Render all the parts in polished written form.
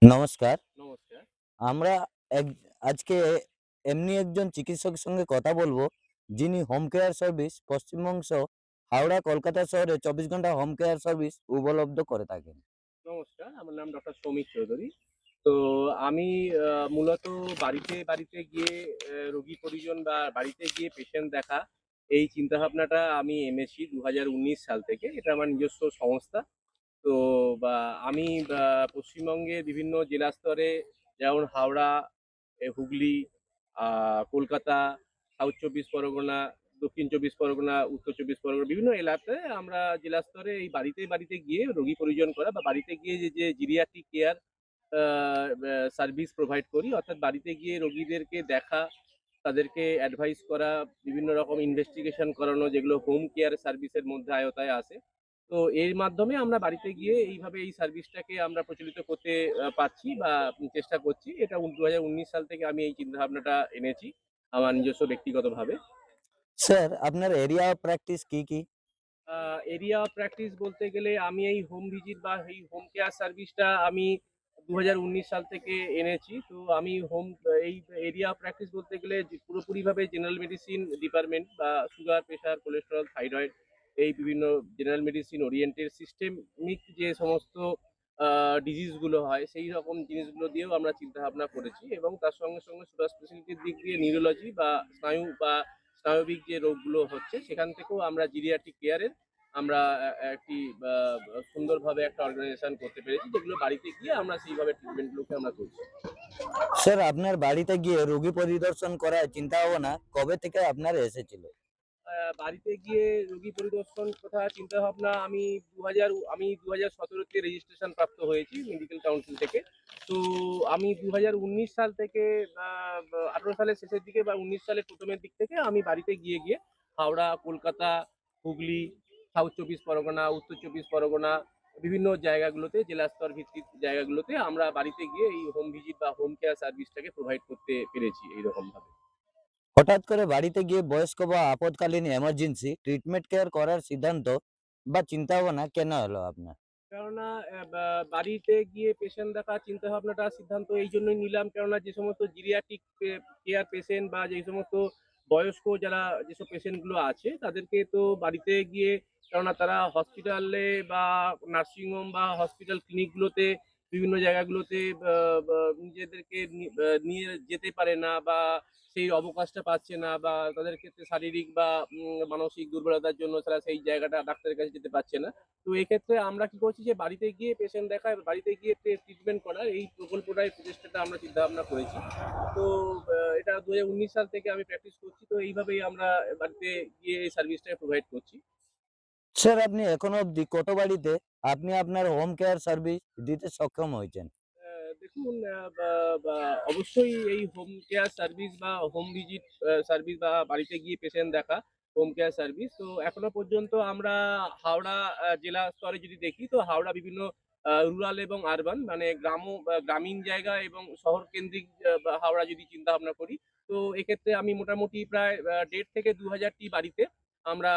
নমস্কার। নমস্কার। আমরা এক আজকে এমনি একজন চিকিৎসকের সঙ্গে কথা বলবো, যিনি হোম কেয়ার সার্ভিস পশ্চিমবঙ্গ সহ হাওড়া, কলকাতা শহরে ২৪ ঘন্টা হোম কেয়ার সার্ভিস উপলব্ধ করে থাকেন। নমস্কার। আমার নাম ডক্টর সৌমিক চৌধুরী। তো আমি মূলত বাড়িতে গিয়ে রোগী পরিজন বা বাড়িতে গিয়ে পেশেন্ট দেখা এই চিন্তাভাবনাটা আমি এনেছি ২০১৯ সাল থেকে। এটা আমার নিজস্ব সংস্থা। তো বা আমি পশ্চিমবঙ্গের বিভিন্ন জেলা স্তরে যেমন হাওড়া, হুগলি, আ কলকাতা, সাউথ ২৪ পরগনা, দক্ষিণ ২৪ পরগনা, উত্তর ২৪ পরগনা বিভিন্ন এলাকায় আমরা জেলা স্তরে এই বাড়িতে গিয়ে রোগী পরিজন করা বা বাড়িতে গিয়ে যে জিরিয়াট্রিক কেয়ার আ ব্যা সার্ভিস প্রোভাইড করি। অর্থাৎ বাড়িতে গিয়ে রোগীদেরকে দেখা, তাদেরকে অ্যাডভাইস করা, বিভিন্ন রকম ইনভেস্টিগেশন করানো যেগুলো হোম কেয়ার সার্ভিসের মধ্যে আওতায় আসে। তো এর মাধ্যমে আমরা বাড়িতে গিয়ে এইভাবে এই সার্ভিসটাকে আমরা প্রচলিত করতে পারছি বা চেষ্টা করছি। এটা ২০১৯ সাল থেকে আমি এই চিন্তাভাবনাটা এনেছি আমার নিজস্ব ব্যক্তিগতভাবে। স্যার, আপনার এরিয়া অফ প্র্যাকটিস কি, কি? আ এরিয়া অফ প্র্যাকটিস বলতে গেলে আমি এই হোম ভিজিট বা এই হোম কেয়ার সার্ভিসটা আমি ২০১৯ সাল থেকে এনেছি। তো আমি এই এরিয়া অফ প্র্যাকটিস বলতে গেলে যে পুরোপুরিভাবে জেনারেল মেডিসিন ডিপার্টমেন্ট বা সুগার, প্রেশার, কোলেস্টেরল, থাইরয়েড এই বিভিন্ন জেনারেল মেডিসিন ওরিয়েন্টেড সিস্টেমিক যে সমস্ত আ ডিজিজ গুলো হয় সেই রকম জিনিসগুলো দিয়েও আমরা চিন্তাভাবনা করেছি এবং তার সঙ্গে সুপার স্পেশালিটির দিক দিয়ে নিউরোলজি বা স্নায়ু বা স্নায়বিক যে রোগগুলো হচ্ছে সেখান থেকেও আমরা জিরিয়াট্রিক কেয়ারের আমরা একটি বা বা সুন্দরভাবে একটা অর্গানাইজেশন করতে পেরেছি যেগুলো বাড়িতে গিয়ে আমরা সেইভাবে ট্রিটমেন্টগুলোকে আমরা করছি। স্যার, আপনার বাড়িতে গিয়ে রোগী পরিদর্শন করার চিন্তাভাবনা কবে থেকে আপনার এসেছিল? বাড়িতে গিয়ে রোগী পরিদর্শন কথা চিন্তাভাবনা আমি ২০১৭ তে রেজিস্ট্রেশন প্রাপ্ত হয়েছি মেডিকেল কাউন্সিল থেকে। তো আমি ২০১৯ সাল থেকে আ বা ১৮ সালের শেষের দিকে বা ১৯ সালের ১ম এর দিক থেকে আমি বাড়িতে গিয়ে হাওড়া, কলকাতা, হুগলি, সাউথ ২৪ পরগনা, উত্তর ২৪ পরগনা বিভিন্ন জায়গাগুলোতে জেলা স্তর ভিত্তিক জায়গাগুলোতে আমরা বাড়িতে গিয়ে এই হোম ভিজিট বা হোম কেয়ার সার্ভিসটাকে প্রোভাইড করতে পেরেছি এইরকমভাবে। হঠাৎ করে বাড়িতে গিয়ে বয়স্ক বা আপৎকালীন এমার্জেন্সি ট্রিটমেন্ট কেয়ার করার সিদ্ধান্ত বা চিন্তাভাবনা কেন এলো আপনার? কেননা বাড়িতে গিয়ে পেশেন্ট দেখার চিন্তাভাবনাটা সিদ্ধান্ত এইজন্যই নিলাম কেননা যে সমস্ত জিরিয়াট্রিক কেয়ার পেশেন্ট বা যে সমস্ত বয়স্ক যারা যেসব পেশেন্টগুলো আছে তাদেরকে তো বাড়িতে গিয়ে কেননা তারা হসপিটালে বা নার্সিং হোম বা হসপিটাল ক্লিনিকগুলোতে বিভিন্ন জায়গাগুলোতে নিজেদেরকে নিয়ে যেতে পারে না বা সেই অবকাশটা পাচ্ছে না বা তাদের ক্ষেত্রে শারীরিক বা মানসিক দুর্বলতার জন্য তারা সেই জায়গাটা ডাক্তারের কাছে যেতে পারছে না। তো এক্ষেত্রে আমরা কি করছি যে বাড়িতে গিয়ে পেশেন্ট দেখা, বাড়িতে গিয়ে ট্রিটমেন্ট করার এই প্রকল্পটায় প্রচেষ্টাটা আমরা চিন্তাভাবনা করেছি। তো এটা ২০১৯ সাল থেকে আমি প্র্যাকটিস করছি। তো এইভাবেই আমরা বাড়িতে গিয়ে এই সার্ভিসটা প্রোভাইড করছি। স্যার, আপনি এখনো অবধি কত বাড়িতে আপনি আপনার হোম কেয়ার সার্ভিস দিতে সক্ষম হয়েছেন? দেখুন বা বা অবশ্যই এই হোম কেয়ার সার্ভিস বা হোম ভিজিট সার্ভিস বা বাড়িতে গিয়ে পেশেন্ট দেখা, হোম কেয়ার সার্ভিস। তো এখনো পর্যন্ত আমরা হাওড়া জেলা স্তরে যদি দেখি তো হাওড়া বিভিন্ন রুরাল এবং আরবান মানে গ্রামীণ জায়গা এবং শহর কেন্দ্রিক বা হাওড়া যদি চিন্তাভাবনা করি, তো এক্ষেত্রে আমি মোটামুটি প্রায় ১.৫ থেকে ২,০০০ টি বাড়িতে আমরা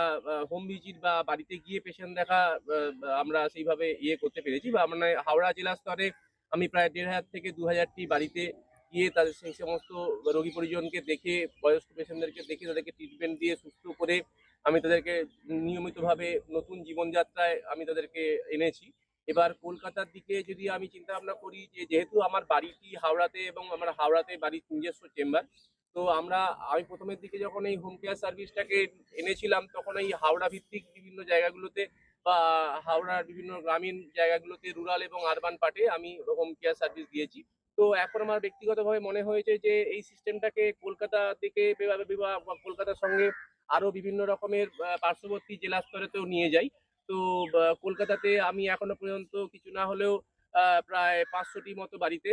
হোম ভিজিট বা বাড়িতে গিয়ে পেশেন্ট দেখা বা আমরা সেইভাবে ইয়ে করতে পেরেছি বা মানে হাওড়া জেলা স্তরে আমি প্রায় ১,৫০০ থেকে ২,০০০ টি বাড়িতে গিয়ে তাদের সেই সমস্ত রোগী পরিজনকে দেখে, বয়স্ক পেশেন্টদেরকে দেখে তাদেরকে ট্রিটমেন্ট দিয়ে সুস্থ করে আমি তাদেরকে নিয়মিতভাবে নতুন জীবনযাত্রায় আমি তাদেরকে এনেছি। এবার কলকাতার দিকে যদি আমি চিন্তাভাবনা করি যে যেহেতু আমার বাড়িটি হাওড়াতে এবং আমার হাওড়াতে বাড়ির নিজস্ব চেম্বার। তো আমি ১ম এর দিকে যখন এই হোম কেয়ার সার্ভিসটাকে এনেছিলাম তখন এই হাওড়া ভিত্তিক বিভিন্ন জায়গাগুলোতে বা হাওড়ার বিভিন্ন গ্রামীণ জায়গাগুলোতে রুরাল এবং আরবান পার্টে আমি হোম কেয়ার সার্ভিস দিয়েছি। তো এখন আমার ব্যক্তিগতভাবে মনে হয়েছে যে এই সিস্টেমটাকে কলকাতা থেকে বা কলকাতার সঙ্গে আরো বিভিন্ন রকমের পার্শ্ববর্তী জেলা স্তরেতেও নিয়ে যাই। তো কলকাতাতে আমি এখনো পর্যন্ত কিছু না হলেও প্রায় ৫০০ টি মতো বাড়িতে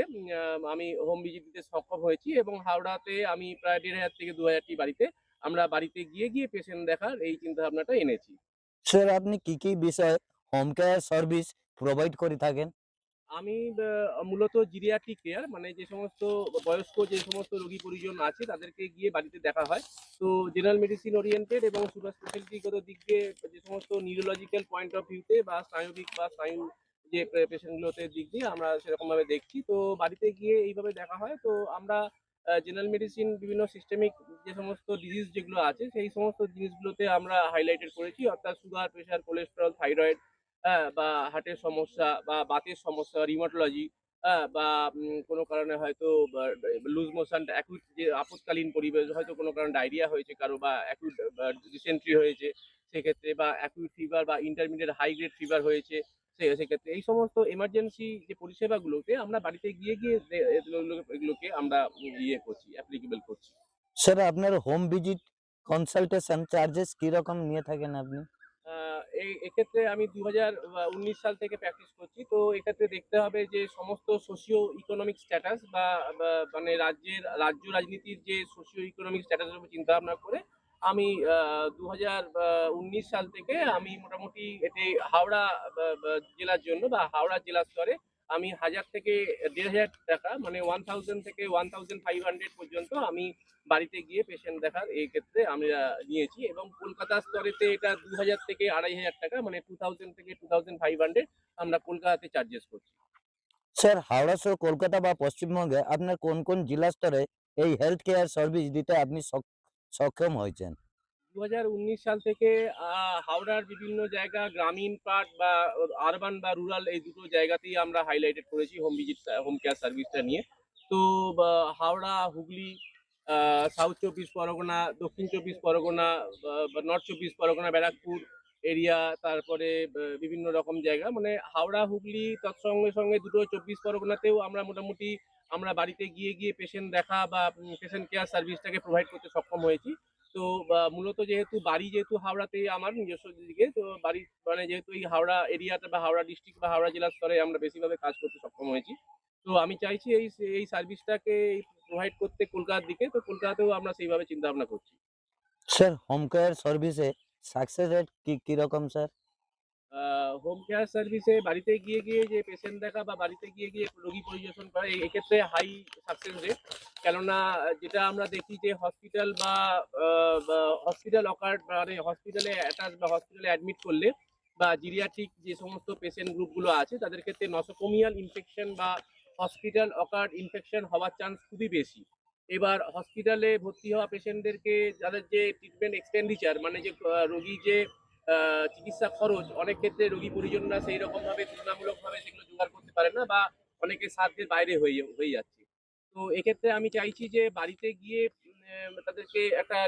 আমি হোম ভিজিট দিতে সক্ষম হয়েছি এবং হাওড়াতে আমি প্রায় ১,৫০০ থেকে ২,০০০ টি বাড়িতে আমরা বাড়িতে গিয়ে পেশেন্ট দেখার এই চিন্তাভাবনাটা এনেছি। স্যার, আপনি কি, কি বিষয়ে হোম কেয়ার সার্ভিস প্রোভাইড করে থাকেন? আমি মূলত জিরিয়াট্রিক কেয়ার মানে যে সমস্ত বয়স্ক যে সমস্ত রোগী পরিজন আছে তাদেরকে গিয়ে বাড়িতে দেখা হয়। তো জেনারেল মেডিসিন ওরিয়েন্টেড এবং সুপার স্পেশালিটিগত দিক দিয়ে যে সমস্ত নিউরোলজিক্যাল পয়েন্ট অফ ভিউ তে বা স্নায়বিক বা স্নায়ু যে পেশেন্টগুলোতে দিক দিয়ে আমরা সেরকমভাবে দেখছি। তো বাড়িতে গিয়ে এইভাবে দেখা হয়। তো আমরা জেনারেল মেডিসিন বিভিন্ন সিস্টেমিক যে সমস্ত ডিজিজ যেগুলো আছে সেই সমস্ত জিনিসগুলোতে আমরা হাইলাইটেড করেছি। অর্থাৎ সুগার, প্রেশার, কোলেস্টেরল, থাইরয়েড, বা হার্টের সমস্যা বা বাতের সমস্যা, রিউমাটোলজি, বা কোনো কারণে হয়তো বা লুজ মোশন, অ্যাকুট যে আপৎকালীন পরিবেশ, হয়তো কোনো কারণে ডায়রিয়া হয়েছে কারো, বা অ্যাকুট ডিসেন্ট্রি হয়েছে সেক্ষেত্রে, বা অ্যাকুট ফিভার বা ইন্টারমিডিয়েট হাই গ্রেড ফিভার হয়েছে সেক্ষেত্রে এই সমস্ত এমার্জেন্সি যে পরিষেবাগুলোকে আমরা বাড়িতে গিয়ে এগুলোকে আমরা ইয়ে করছি, অ্যাপ্লিকেবল করছি। স্যার আপনার হোম ভিজিট কনসালটেশন চার্জেস কিরকম নিয়ে থাকেন আপনি? আ এক্ষেত্রে আমি ২০১৯ সাল থেকে প্র্যাকটিস করছি। তো এক্ষেত্রে দেখতে হবে যে সমস্ত সোশিও ইকোনমিক স্ট্যাটাস বা মানে রাজ্য রাজনীতির যে সোশিও ইকোনমিক স্ট্যাটাস এর উপর চিন্তাভাবনা করে আমি ২০১৯ সাল থেকে আমি মোটামুটি এতে হাওড়া জেলার জন্য বা হাওড়া জেলা স্তরে আমি ১,০০০ থেকে ৳১,৫০০ মানে ১,০০০ থেকে ১,৫০০ পর্যন্ত আমি বাড়িতে গিয়ে পেশেন্ট দেখার এই ক্ষেত্রে আমরা নিয়েছি, এবং কলকাতা স্তরেতে এটা ২,০০০ থেকে ৳২,৫০০ মানে ২,০০০ থেকে ২,৫০০ আমরা কলকাতাতে চার্জেস করছি। স্যার হাওড়া সহ কলকাতা বা পশ্চিমবঙ্গে আপনার কোন কোন জেলা স্তরে এই হেলথ কেয়ার সার্ভিস দিতে আপনি সক্ষম হয়েছেন? ২০১৯ সাল থেকে আ হাওড়ার বিভিন্ন জায়গা, গ্রামীণ পার্ট বা আরবান বা রুরাল, এই দুটো জায়গাতেই আমরা হাইলাইটেড করেছি হোম কেয়ার সার্ভিসটা নিয়ে। তো হাওড়া, হুগলি, আ সাউথ ২৪ পরগনা, দক্ষিণ ২৪ পরগনা, বা নর্থ ২৪ পরগনা, ব্যারাকপুর এরিয়া, তারপরে বিভিন্ন রকম জায়গা। মানে হাওড়া, হুগলি তৎসঙ্গে দুটো ২৪ পরগনাতেও আমরা মোটামুটি আমরা বাড়িতে গিয়ে পেশেন্ট দেখা বা পেশেন্ট কেয়ার সার্ভিসটাকে প্রোভাইড করতে সক্ষম হয়েছি। তো মূলত যেহেতু হাওড়াতে আমার নিজস্ব দিকে, তো বাড়ি মানে যেহেতু এই হাওড়া এরিয়াটা বা হাওড়া ডিস্ট্রিক্ট বা হাওড়া জেলা স্তরে আমরা বেশিভাবে কাজ করতে সক্ষম হয়েছি। তো আমি চাইছি এই সার্ভিসটাকে প্রোভাইড করতে কলকাতার দিকে। তো কলকাতাতেও আমরা সেইভাবে চিন্তাভাবনা করছি। স্যার হোম কেয়ার সার্ভিসে সাকসেস রেট কিরকম স্যার? আ হোম কেয়ার সার্ভিসে বাড়িতে গিয়ে যে পেশেন্ট দেখা বা বাড়িতে গিয়ে রোগী পরিবেশন করা, এক্ষেত্রে হাই সাকসেস রেট। কেননা যেটা আমরা দেখি যে হসপিটাল আ বা হসপিটাল অকার্ড মানে হসপিটালে অ্যাটাচ বা হসপিটালে অ্যাডমিট করলে বা জিরিয়াট্রিক যে সমস্ত পেশেন্ট গ্রুপগুলো আছে তাদের ক্ষেত্রে নসোকোমিয়াল ইনফেকশন বা হসপিটাল অকার্ড ইনফেকশন হওয়ার চান্স খুবই বেশি। এবার হসপিটালে ভর্তি হওয়া পেশেন্টদেরকে যাদের যে ট্রিটমেন্ট এক্সপেন্ডিচার মানে যে রোগী যে চিকিৎসা খরচ, অনেক ক্ষেত্রে রোগী পরিজনরা সেইরকমভাবে তুলনামূলকভাবে সেগুলো জোগাড় করতে পারে না, বা অনেকের সাধ্যের বাইরে হয়ে যাচ্ছে। তো এক্ষেত্রে আমি চাইছি যে বাড়িতে গিয়ে তাদেরকে একটা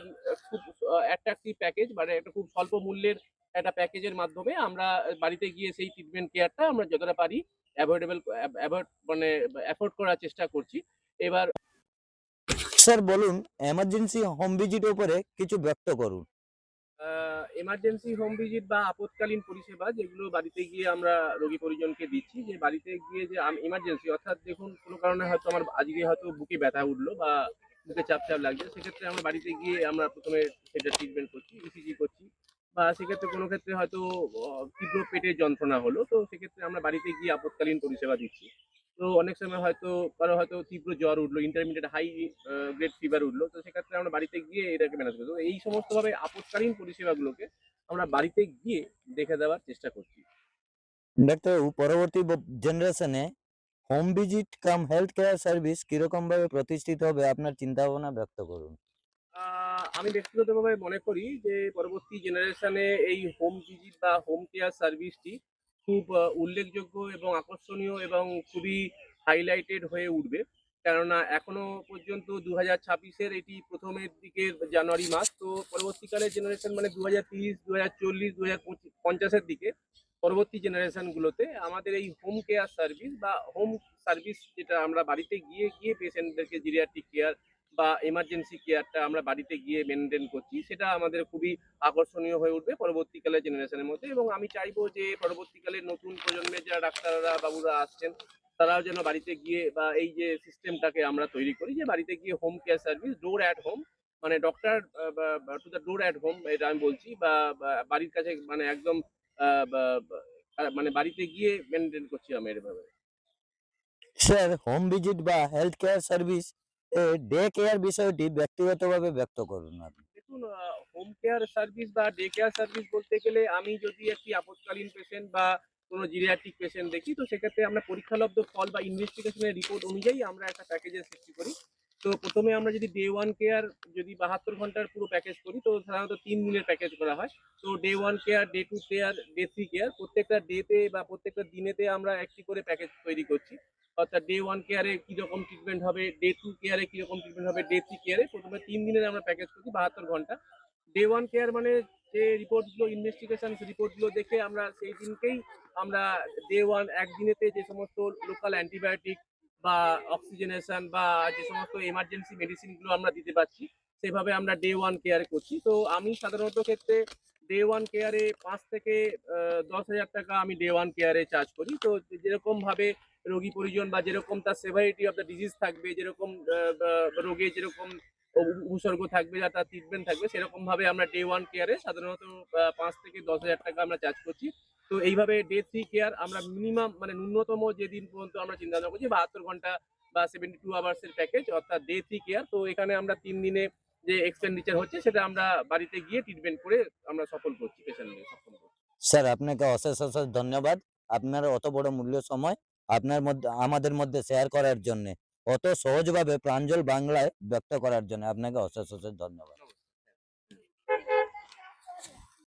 খুব অ্যাট্রাকটিভ প্যাকেজ মানে একটা খুব স্বল্প মূল্যের একটা প্যাকেজের মাধ্যমে আমরা বাড়িতে গিয়ে সেই ট্রিটমেন্ট কেয়ারটা আমরা যতটা পারি এভয়েডেবল এভয়েড মানে এফোর্ড করার চেষ্টা করছি। এবার স্যার বলুন এমার্জেন্সি হোম ভিজিটের উপরে কিছু ব্যক্ত করুন। এমার্জেন্সি হোম ভিজিট বা আপৎকালীন পরিষেবা যেগুলো বাড়িতে গিয়ে আমরা রোগী পরিজনকে দিচ্ছি, যে বাড়িতে গিয়ে যে এমার্জেন্সি অর্থাৎ দেখুন কোনো কারণে হয়তো আমার আজকে হয়তো বুকে ব্যথা উঠলো বা বুকে চাপ লাগছে, সেক্ষেত্রে আমরা বাড়িতে গিয়ে আমরা প্রথমে সেটা ট্রিটমেন্ট করছি, ইসিজি করছি, বা সেক্ষেত্রে কোনো ক্ষেত্রে হয়তো তীব্র পেটের যন্ত্রণা হলো, তো সেক্ষেত্রে আমরা বাড়িতে গিয়ে আপৎকালীন পরিষেবা দিচ্ছি। তো অনেক সময় হয়তো কারো হয়তো তীব্র জ্বর উঠলো, ইন্টারমিডিয়েট হাই গ্রেড ফিভার উঠলো, তো সেক্ষেত্রে আমরা বাড়িতে গিয়ে এটাকে ম্যানেজ করবো। তো এই সমস্তভাবে আপৎকালীন পরিষেবাগুলোকে আমরা বাড়িতে গিয়ে দেখে দেওয়ার চেষ্টা করছি। ডাক্তারবাবু পরবর্তী জেনারেশনে হোম ভিজিট কাম হেলথ কেয়ার সার্ভিস কিরকম ভাবে প্রতিষ্ঠিত হবে আপনার চিন্তা ভাবনা ব্যক্ত করুন। আ আমি ব্যক্তিগতভাবে মনে করি যে পরবর্তী জেনারেশনে এই হোম ভিজিট বা হোম কেয়ার সার্ভিসটি খুব উল্লেখযোগ্য এবং আকর্ষণীয় এবং খুবই হাইলাইটেড হয়ে উঠবে। কেননা এখনো পর্যন্ত ২০২৬ এর এটি ১ম এর দিকের জানুয়ারি মাস। তো পরবর্তীকালে জেনারেশন মানে ২০৩০, ২০৪০, ২০৫০ এর দিকে পরবর্তী জেনারেশন গুলোতে আমাদের এই হোম কেয়ার সার্ভিস বা হোম সার্ভিস যেটা আমরা বাড়িতে গিয়ে পেশেন্টদেরকে জিরিয়াট্রিক কেয়ার বা এমার্জেন্সি কেয়ারটা আমরা বাড়িতে গিয়ে মেনটেন করছি, সেটা আমাদের খুবই আকর্ষণীয় হয়ে উঠবে পরবর্তীকালে জেনারেশনের মধ্যে, এবং আমি চাইবো যে পরবর্তীকালে নতুন প্রজন্মের যারা ডাক্তাররা বাবুরা আসছেন তারাও যেন বাড়িতে গিয়ে বা এই যে সিস্টেমটাকে আমরা তৈরি করি যে বাড়িতে গিয়ে home care service door at home মানে doctor to the door at home এটা আমি বলছি, বা বাড়ির কাছে মানে একদম মানে বাড়িতে গিয়ে মেনটেন করছি আমি এভাবে। স্যার হোম ভিজিট বা health care service a day care বিষয়টি ব্যক্তিগতভাবে ব্যক্ত করুন আপনি। দেখুন, হোম কেয়ার সার্ভিস বা ডে কেয়ার সার্ভিস বলতে গেলে আমি যদি একটি আপৎকালীন পেশেন্ট বা কোনো জিরিয়াট্রিক পেশেন্ট দেখি, তো সেক্ষেত্রে আমরা পরীক্ষালব্ধ ফল বা ইনভেস্টিগেশনের রিপোর্ট অনুযায়ী আমরা একটা প্যাকেজের সৃষ্টি করি। তো প্রথমে আমরা যদি ডে 1 কেয়ার যদি ৭২ ঘন্টার পুরো প্যাকেজ করি, তো সাধারণত ৩ দিনের প্যাকেজ করা হয়। তো day 1 care, day 2 care, day 3 care প্রত্যেকটা ডেতে বা প্রত্যেকটা দিনেতে আমরা একটি করে প্যাকেজ তৈরি করছি। অর্থাৎ ডে 1 কেয়ারে কিরকম ট্রিটমেন্ট হবে, ডে 2 কেয়ারে কিরকম ট্রিটমেন্ট হবে, ডে 3 কেয়ারে প্রথমে ৩ দিনের আমরা প্যাকেজ করছি ৭২ ঘন্টা। ডে 1 কেয়ার মানে যে রিপোর্টগুলো ইনভেস্টিগেশন রিপোর্টগুলো দেখে আমরা সেই দিনকেই আমরা ডে 1 একদিনেতে যে সমস্ত লোকাল অ্যান্টিবায়োটিক বা অক্সিজেনেশন বা যে সমস্ত এমার্জেন্সি মেডিসিনগুলো আমরা দিতে পারছি, সেভাবে আমরা ডে 1 কেয়ারে করছি। তো আমি সাধারণত ক্ষেত্রে ডে 1 কেয়ারে ৫ থেকে ১০,০০০ টাকা আমি ডে 1 কেয়ারে চার্জ করি। তো যেরকমভাবে রোগী পরিজন বা যেরকম তার সেভারিটি অফ দ্য ডিজিজ থাকবে, যেরকম বা রোগে যেরকম উপসর্গ থাকবে বা তার ট্রিটমেন্ট থাকবে, সেরকমভাবে আমরা ডে 1 কেয়ারে সাধারণত ৫ থেকে ১০,০০০ টাকা আমরা চার্জ করছি। তো এইভাবে ডে 3 কেয়ার আমরা মিনিমাম মানে ন্যূনতম যেদিন পর্যন্ত আমরা চিন্তা-ভাবনা করছি ৭২ ঘন্টা বা 72 আওয়ার্স এর প্যাকেজ অর্থাৎ ডে 3 কেয়ার। তো এখানে আমরা ৩ দিনে যে এক্সপেন্ডিচার হচ্ছে সেটা আমরা বাড়িতে গিয়ে ট্রিটমেন্ট করে আমরা সফল করছি, পেশেন্টদের সক্ষম করছি। স্যার আপনাকে অশেষ ধন্যবাদ। আপনার অত বড় মূল্য সময় আপনার মধ্যে আমাদের মধ্যে শেয়ার করার জন্যে। অত সহজভাবে প্রাঞ্জল বাংলায় ব্যক্ত করার জন্য আপনাকে অশেষ ধন্যবাদ।